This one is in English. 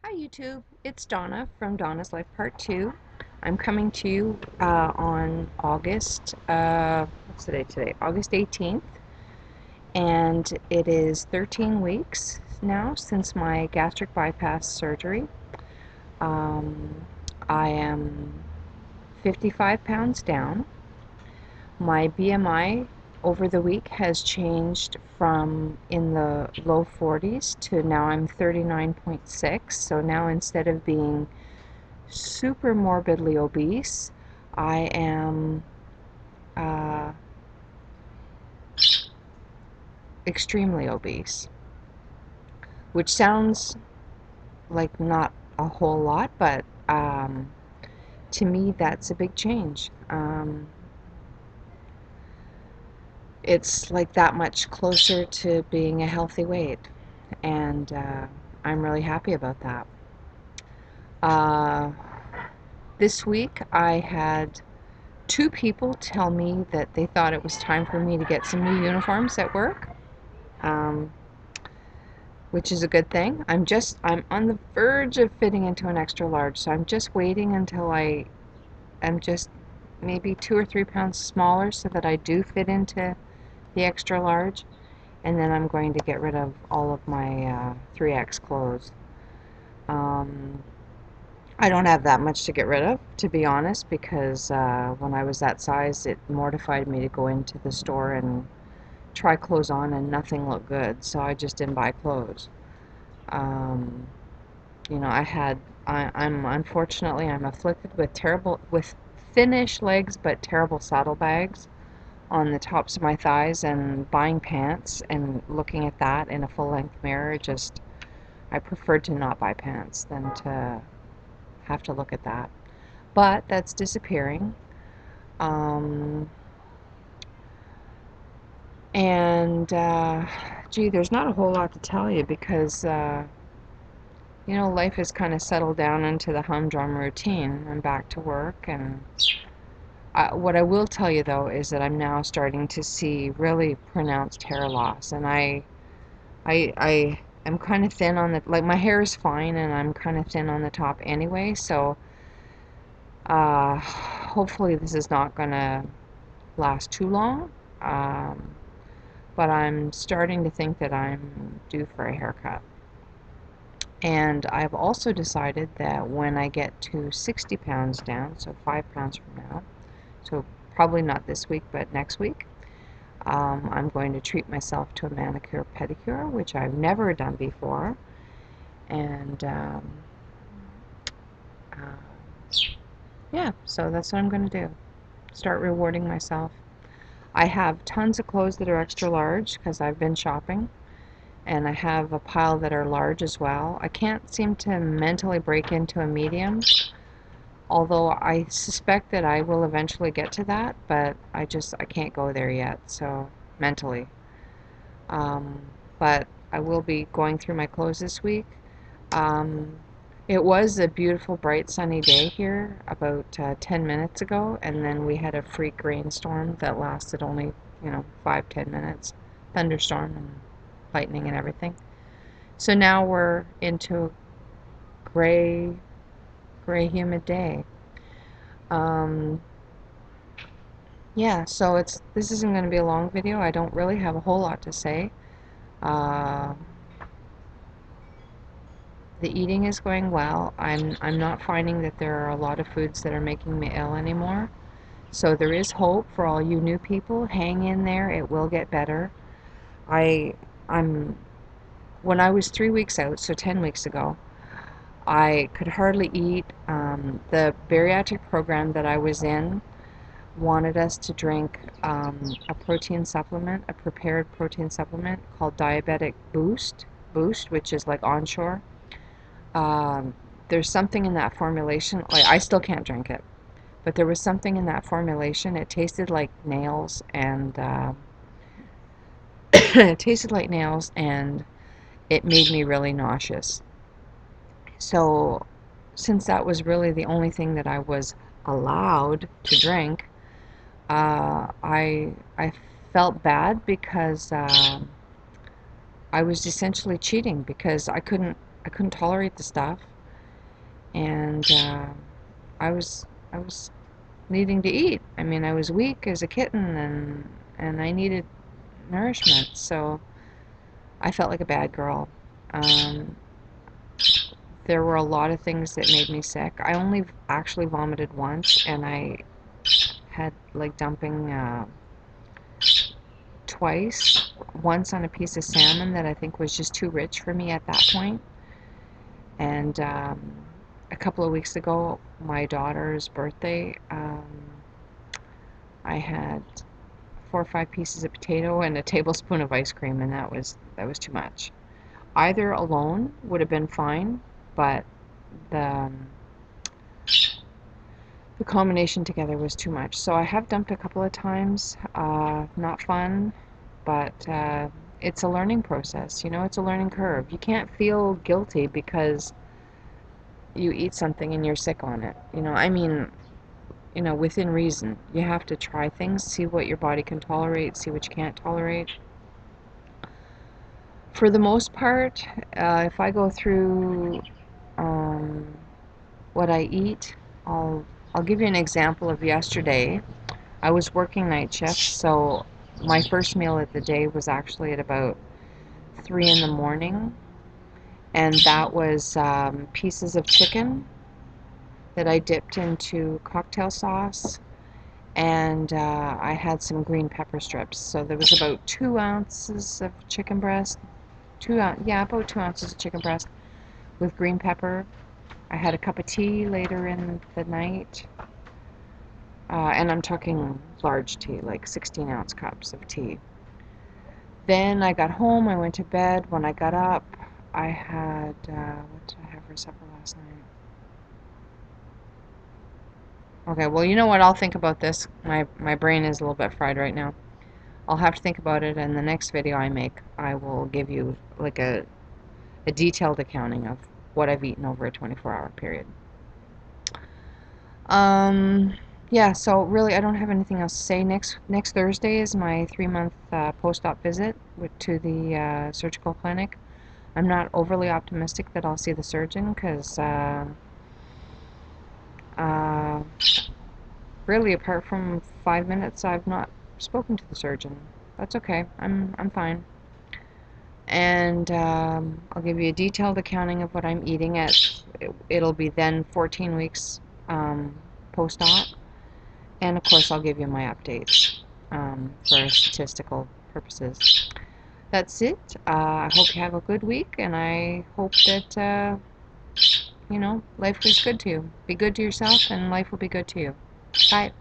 Hi YouTube, it's Donna from Donna's Life Part 2. I'm coming to you on what's the date today? August 18th. And it is 13 weeks now since my gastric bypass surgery. Um, I am 55 pounds down. My BMI over the week has changed from in the low 40s to now I'm 39.6. So now instead of being super morbidly obese, I am uh, extremely obese, which sounds like not a whole lot, but to me that's a big change. It's like that much closer to being a healthy weight, and I'm really happy about that. Uh, this week I had two people tell me that they thought it was time for me to get some new uniforms at work, um, which is a good thing. I'm on the verge of fitting into an extra large, so I'm just waiting until I am just maybe 2 or 3 pounds smaller so that I do fit into the extra large, and then I'm going to get rid of all of my 3X clothes. I don't have that much to get rid of, to be honest, because when I was that size, it mortified me to go into the store and try clothes on and nothing looked good, so I just didn't buy clothes. Um, you know, unfortunately, I'm afflicted with thinnish legs but terrible saddlebags on the tops of my thighs, and buying pants and looking at that in a full-length mirror, I preferred to not buy pants than to have to look at that. But that's disappearing. Um, and gee, there's not a whole lot to tell you because you know, life has kind of settled down into the humdrum routine. I'm back to work, and what I will tell you though is that I'm now starting to see really pronounced hair loss, and I am kind of thin on the, like, my hair is fine and I'm kind of thin on the top anyway, so hopefully this is not gonna last too long. Um, but I'm starting to think that I'm due for a haircut. And I've also decided that when I get to 60 pounds down, so 5 pounds from now, so probably not this week, but next week, I'm going to treat myself to a manicure pedicure, which I've never done before. And uh, yeah, so that's what I'm going to do. Start rewarding myself. I have tons of clothes that are extra large because I've been shopping, and I have a pile that are large as well. I can't seem to mentally break into a medium, although I suspect that I will eventually get to that, but I can't go there yet, so mentally. Um, but I will be going through my clothes this week. Um, it was a beautiful, bright, sunny day here about 10 minutes ago, and then we had a freak rainstorm that lasted only, 5-10 minutes, thunderstorm and lightning and everything. So now we're into a gray, humid day. Um, yeah, so this isn't going to be a long video. I don't really have a whole lot to say. Uh, the eating is going well. I'm not finding that there are a lot of foods that are making me ill anymore. So there is hope for all you new people. Hang in there. It will get better. I I'm When I was 3 weeks out, so 10 weeks ago, I could hardly eat. The bariatric program that I was in wanted us to drink a protein supplement, a prepared protein supplement called Diabetic Boost, which is like onshore. Um, there's something in that formulation, like, I still can't drink it, but there was something in that formulation. It tasted like nails, and it tasted like nails, and it made me really nauseous. So, since that was really the only thing that I was allowed to drink, I felt bad because I was essentially cheating because I couldn't tolerate the stuff. and I was I was needing to eat. I mean, I was weak as a kitten, and I needed nourishment. So I felt like a bad girl. Um, there were a lot of things that made me sick. I only actually vomited once, and I had like dumping twice. Once on a piece of salmon that I think was just too rich for me at that point. And a couple of weeks ago, my daughter's birthday, I had 4 or 5 pieces of potato and a tablespoon of ice cream, and that was too much. Either alone would have been fine, but the the combination together was too much. So I have dumped a couple of times. Not fun, but it's a learning process. You know, it's a learning curve. You can't feel guilty because you eat something and you're sick on it. I mean, within reason. You have to try things, see what your body can tolerate, see what you can't tolerate. For the most part, if I go through um, what I eat, I'll I'll give you an example of yesterday. I was working night shifts, so my first meal of the day was actually at about 3 in the morning, and that was pieces of chicken that I dipped into cocktail sauce, and I had some green pepper strips. So there was about 2 ounces of chicken breast, yeah, about 2 ounces of chicken breast with green pepper. I had a cup of tea later in the night, and I'm talking large tea, like 16-ounce cups of tea. Then I got home, I went to bed. When I got up, I had, what did I have for supper last night? Okay, well, you know what? I'll think about this. My brain is a little bit fried right now. I'll have to think about it, and the next video I make, I will give you like a detailed accounting of what I've eaten over a 24-hour period. Um, yeah, so really I don't have anything else to say. Next Thursday is my 3-month post-op visit to the surgical clinic. I'm not overly optimistic that I'll see the surgeon because uh, really, apart from 5 minutes, I've not spoken to the surgeon. That's okay. I'm fine. And I'll give you a detailed accounting of what I'm eating at. It'll be then 14 weeks post-op, and of course I'll give you my updates for statistical purposes. That's it. I hope you have a good week, and I hope that life is good to you. Be good to yourself, and life will be good to you. Bye.